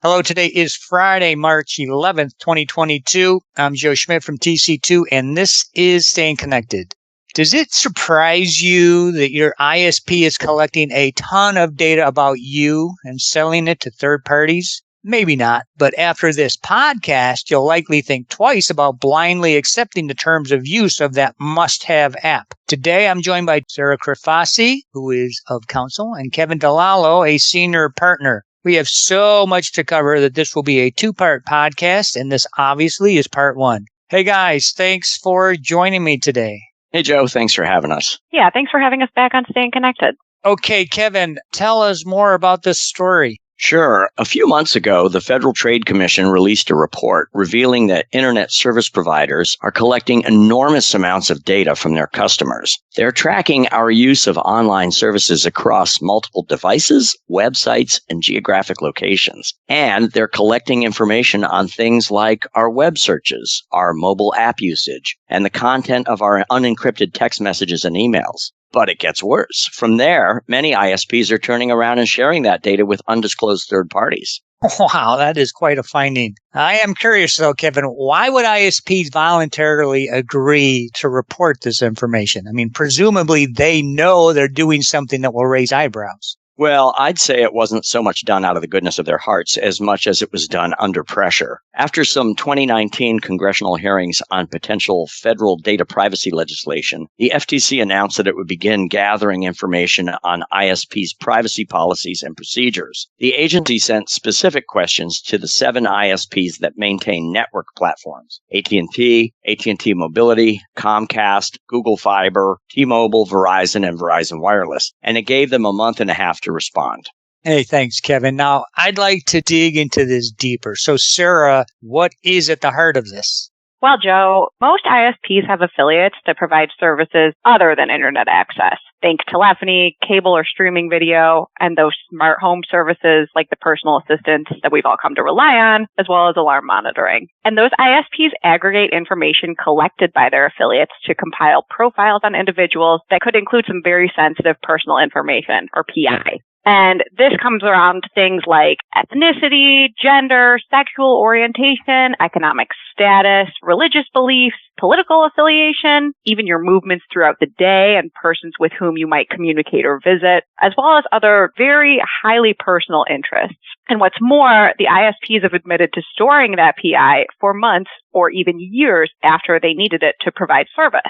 Hello, today is Friday, March 11th, 2022. I'm Joe Schmidt from TC2, and this is Staying Connected. Does it surprise you that your ISP is collecting a ton of data about you and selling it to third parties? Maybe not, but after this podcast, you'll likely think twice about blindly accepting the terms of use of that must-have app. Today, I'm joined by Sara Crifasi, who is of Counsel, and Kevin DiLallo, a senior partner. We have so much to cover that this will be a two-part podcast, and this obviously is part one. Hey guys, thanks for joining me today. Hey Joe, thanks for having us. Yeah, thanks for having us back on Staying Connected. Okay, Kevin, tell us more about this story. Sure. A few months ago, the Federal Trade Commission released a report revealing that internet service providers are collecting enormous amounts of data from their customers. They're tracking our use of online services across multiple devices, websites, and geographic locations. And they're collecting information on things like our web searches, our mobile app usage, and the content of our unencrypted text messages and emails. But it gets worse. From there, many ISPs are turning around and sharing that data with undisclosed third parties. Wow, that is quite a finding. I am curious, though, Kevin, why would ISPs voluntarily agree to report this information? I mean, presumably they know they're doing something that will raise eyebrows. Well, I'd say it wasn't so much done out of the goodness of their hearts as much as it was done under pressure. After some 2019 congressional hearings on potential federal data privacy legislation, the FTC announced that it would begin gathering information on ISPs' privacy policies and procedures. The agency sent specific questions to the 7 ISPs that maintain network platforms: AT&T, AT&T Mobility, Comcast, Google Fiber, T-Mobile, Verizon, and Verizon Wireless, and it gave them a month and a half to respond. Hey, thanks, Kevin. Now, I'd like to dig into this deeper. So, Sara, what is at the heart of this? Well, Joe, most ISPs have affiliates that provide services other than internet access. Think telephony, cable or streaming video, and those smart home services like the personal assistants that we've all come to rely on, as well as alarm monitoring. And those ISPs aggregate information collected by their affiliates to compile profiles on individuals that could include some very sensitive personal information, or PI. And this comes around things like ethnicity, gender, sexual orientation, economic status, religious beliefs, political affiliation, even your movements throughout the day and persons with whom you might communicate or visit, as well as other very highly personal interests. And what's more, the ISPs have admitted to storing that PI for months or even years after they needed it to provide service.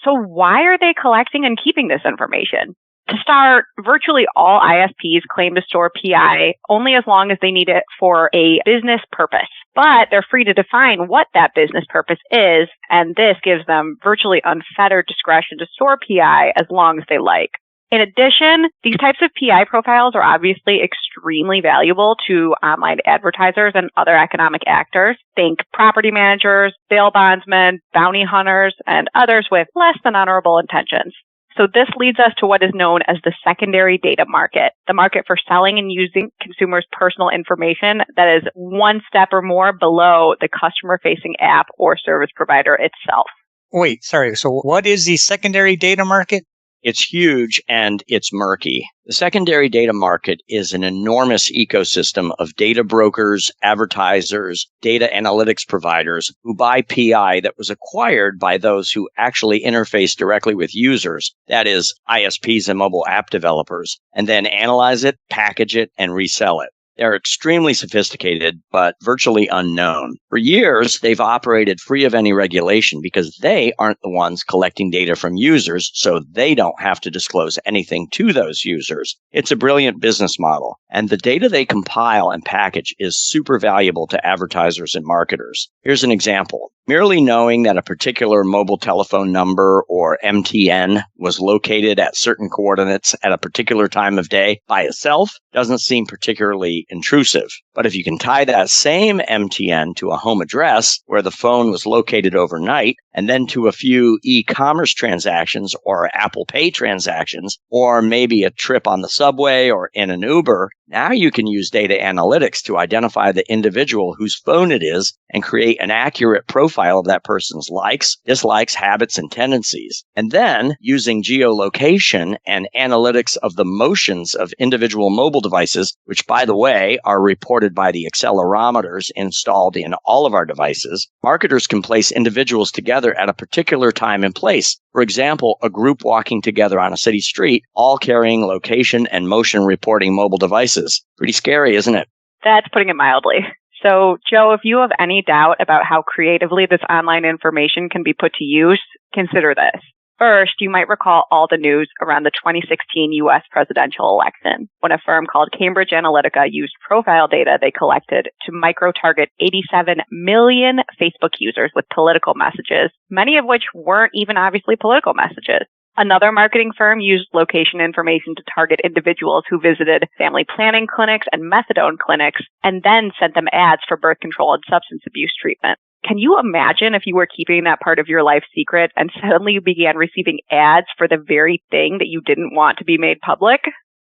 So why are they collecting and keeping this information? To start, virtually all ISPs claim to store PI only as long as they need it for a business purpose. But they're free to define what that business purpose is, and this gives them virtually unfettered discretion to store PI as long as they like. In addition, these types of PI profiles are obviously extremely valuable to online advertisers and other economic actors. Think property managers, bail bondsmen, bounty hunters, and others with less than honorable intentions. So this leads us to what is known as the secondary data market, the market for selling and using consumers' personal information that is one step or more below the customer-facing app or service provider itself. Wait, sorry. So what is the secondary data market? It's huge and it's murky. The secondary data market is an enormous ecosystem of data brokers, advertisers, data analytics providers who buy PI that was acquired by those who actually interface directly with users, that is, ISPs and mobile app developers, and then analyze it, package it, and resell it. They're extremely sophisticated, but virtually unknown. For years, they've operated free of any regulation because they aren't the ones collecting data from users, so they don't have to disclose anything to those users. It's a brilliant business model, and the data they compile and package is super valuable to advertisers and marketers. Here's an example. Merely knowing that a particular mobile telephone number or MTN was located at certain coordinates at a particular time of day by itself doesn't seem particularly intrusive. But if you can tie that same MTN to a home address where the phone was located overnight, and then to a few e-commerce transactions or Apple Pay transactions, or maybe a trip on the subway or in an Uber, now you can use data analytics to identify the individual whose phone it is and create an accurate profile of that person's likes, dislikes, habits, and tendencies. And then, using geolocation and analytics of the motions of individual mobile devices, which, by the way, are reported by the accelerometers installed in all of our devices, marketers can place individuals together at a particular time and place. For example, a group walking together on a city street, all carrying location and motion reporting mobile devices. Pretty scary, isn't it? That's putting it mildly. So, Joe, if you have any doubt about how creatively this online information can be put to use, consider this. First, you might recall all the news around the 2016 U.S. presidential election, when a firm called Cambridge Analytica used profile data they collected to micro-target 87 million Facebook users with political messages, many of which weren't even obviously political messages. Another marketing firm used location information to target individuals who visited family planning clinics and methadone clinics, and then sent them ads for birth control and substance abuse treatment. Can you imagine if you were keeping that part of your life secret and suddenly you began receiving ads for the very thing that you didn't want to be made public?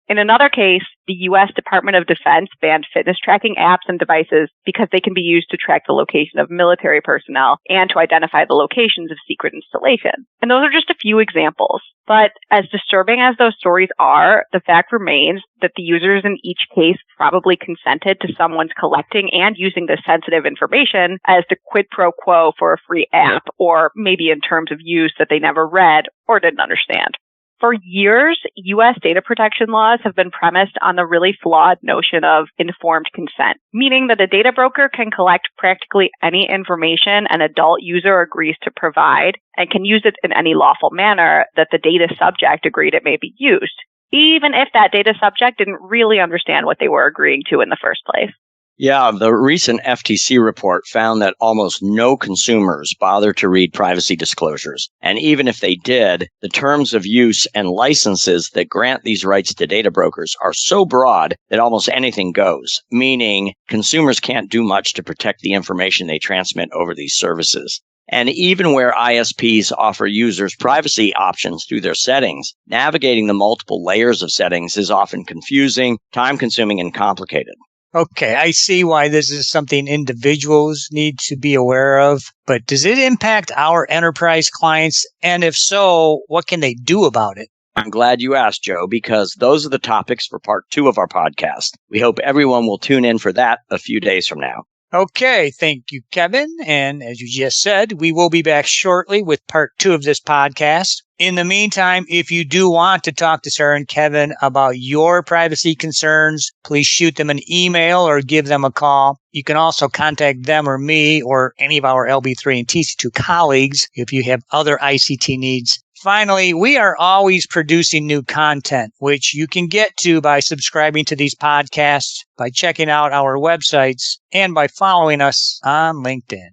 In another case, the U.S. Department of Defense banned fitness tracking apps and devices because they can be used to track the location of military personnel and to identify the locations of secret installations. And those are just a few examples. But as disturbing as those stories are, the fact remains that the users in each case probably consented to someone's collecting and using this sensitive information as the quid pro quo for a free app, or maybe in terms of use that they never read or didn't understand. For years, U.S. data protection laws have been premised on the really flawed notion of informed consent, meaning that a data broker can collect practically any information an adult user agrees to provide and can use it in any lawful manner that the data subject agreed it may be used, even if that data subject didn't really understand what they were agreeing to in the first place. Yeah, the recent FTC report found that almost no consumers bother to read privacy disclosures. And even if they did, the terms of use and licenses that grant these rights to data brokers are so broad that almost anything goes, meaning consumers can't do much to protect the information they transmit over these services. And even where ISPs offer users privacy options through their settings, navigating the multiple layers of settings is often confusing, time-consuming, and complicated. Okay, I see why this is something individuals need to be aware of, but does it impact our enterprise clients? And if so, what can they do about it? I'm glad you asked, Joe, because those are the topics for part 2 of our podcast. We hope everyone will tune in for that a few days from now. Okay, thank you, Kevin. And as you just said, we will be back shortly with part 2 of this podcast. In the meantime, if you do want to talk to Sara and Kevin about your privacy concerns, please shoot them an email or give them a call. You can also contact them or me or any of our LB3 and TC2 colleagues if you have other ICT needs. Finally, we are always producing new content, which you can get to by subscribing to these podcasts, by checking out our websites, and by following us on LinkedIn.